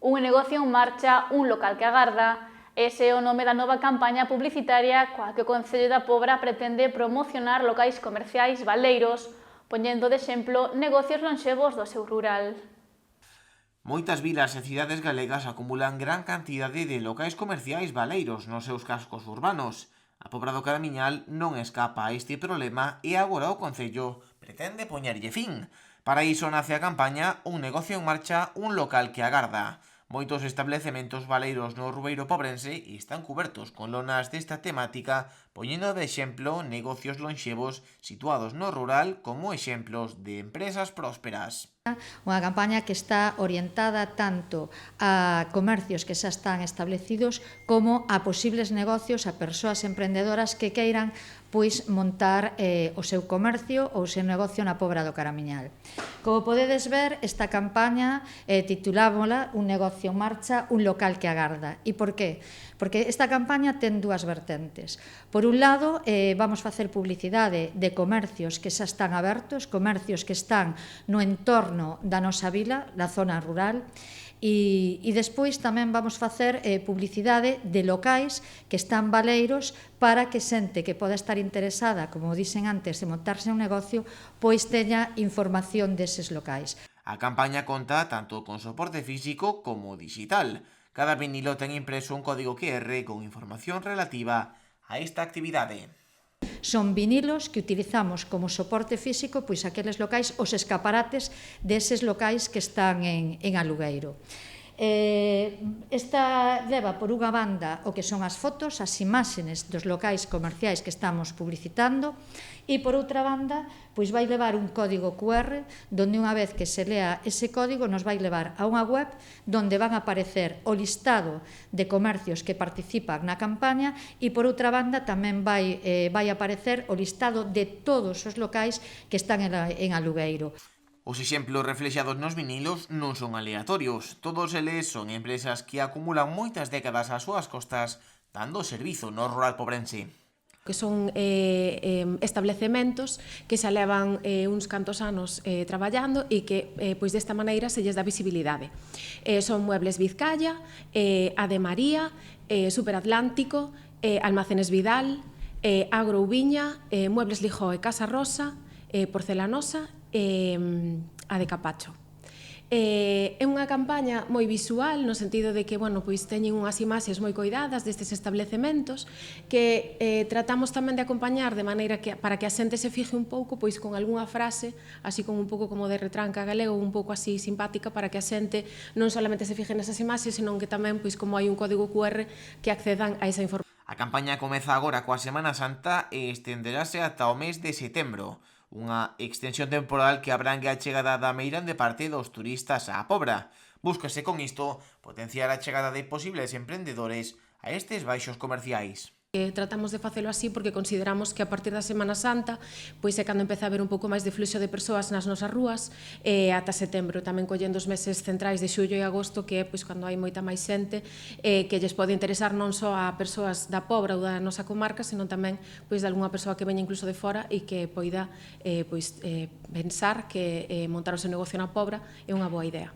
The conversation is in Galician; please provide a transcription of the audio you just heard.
Un negocio en marcha, un local que agarda. Ese é o nome da nova campaña publicitaria coa que o Concello da Pobra pretende promocionar locais comerciais baleiros, poñendo de exemplo negocios lonxevos do seu rural. Moitas vilas e cidades galegas acumulan gran cantidade de locais comerciais baleiros nos seus cascos urbanos. A Pobra do Caramiñal non escapa a este problema e agora o Concello pretende poñerlle fin. Para iso nace a campaña Un negocio en marcha, un local que agarda. Moitos establecementos baleiros no Rubeiro pobrense están cubertos con lonas desta temática, poñendo de exemplo negocios lonxevos situados no rural como exemplos de empresas prósperas. Unha campaña que está orientada tanto a comercios que xa están establecidos como a posibles negocios, a persoas emprendedoras que queiran montar o seu comercio ou o seu negocio na Pobra do Caramiñal. Como podedes ver, esta campaña titulámola Un negocio en marcha, un local que agarda. E por qué? Porque esta campaña ten dúas vertentes. Por un lado, vamos facer publicidade de comercios que xa están abertos, comercios que están no entorno da nosa vila, da zona rural, e despois tamén vamos facer publicidade de locais que están baleiros para que xente que poda estar interesada, como dixen antes, de montarse un negocio, pois teña información deses locais. A campaña conta tanto con soporte físico como digital. Cada vinilo ten impreso un código QR con información relativa a esta actividade. Son vinilos que utilizamos como soporte físico pois aqueles locais, os escaparates deses locais que están en alugueiro. Esta leva por unha banda o que son as fotos, as imaxes dos locais comerciais que estamos publicitando e por outra banda pois vai levar un código QR donde unha vez que se lea ese código nos vai levar a unha web donde van a aparecer o listado de comercios que participan na campaña e por outra banda tamén vai aparecer o listado de todos os locais que están en alugueiro. Os exemplos reflexados nos vinilos non son aleatorios, todos eles son empresas que acumulan moitas décadas ás súas costas dando servizo no rural pobrense. Que son establecementos que xa levan uns cantos anos traballando e que pois desta maneira se lles dá visibilidade. Son Muebles Vizcaya, Ade María, Superatlántico, Almacenes Vidal, Agro Ubiña, Muebles Lijó e Casa Rosa, Porcelanosa e a de Capacho. É unha campaña moi visual no sentido de que, pois teñen unhas imaxes moi coidadas destes establecementos que tratamos tamén de acompañar de maneira que para que a xente se fije un pouco pois con algunha frase, así como un pouco como de retranca galego, un pouco así simpática para que a xente non solamente se fije nesas imaxes, senón que tamén pois como hai un código QR que accedan a esa información. A campaña comeza agora coa Semana Santa e estenderase ata o mes de setembro. Unha extensión temporal que abrangue a chegada da meirande parte dos turistas á Pobra. Búscase con isto potenciar a chegada de posibles emprendedores a estes baixos comerciais. Tratamos de facelo así porque consideramos que a partir da Semana Santa pois é cando empeza a haber un pouco máis de fluxo de persoas nas nosas rúas e ata setembro, tamén collendo os meses centrais de xullo e agosto que é pois cando hai moita máis xente que lles pode interesar non só a persoas da Pobra ou da nosa comarca, senón tamén pois de algunha persoa que veña incluso de fora e que poida pensar que montar o seu negocio na Pobra é unha boa idea.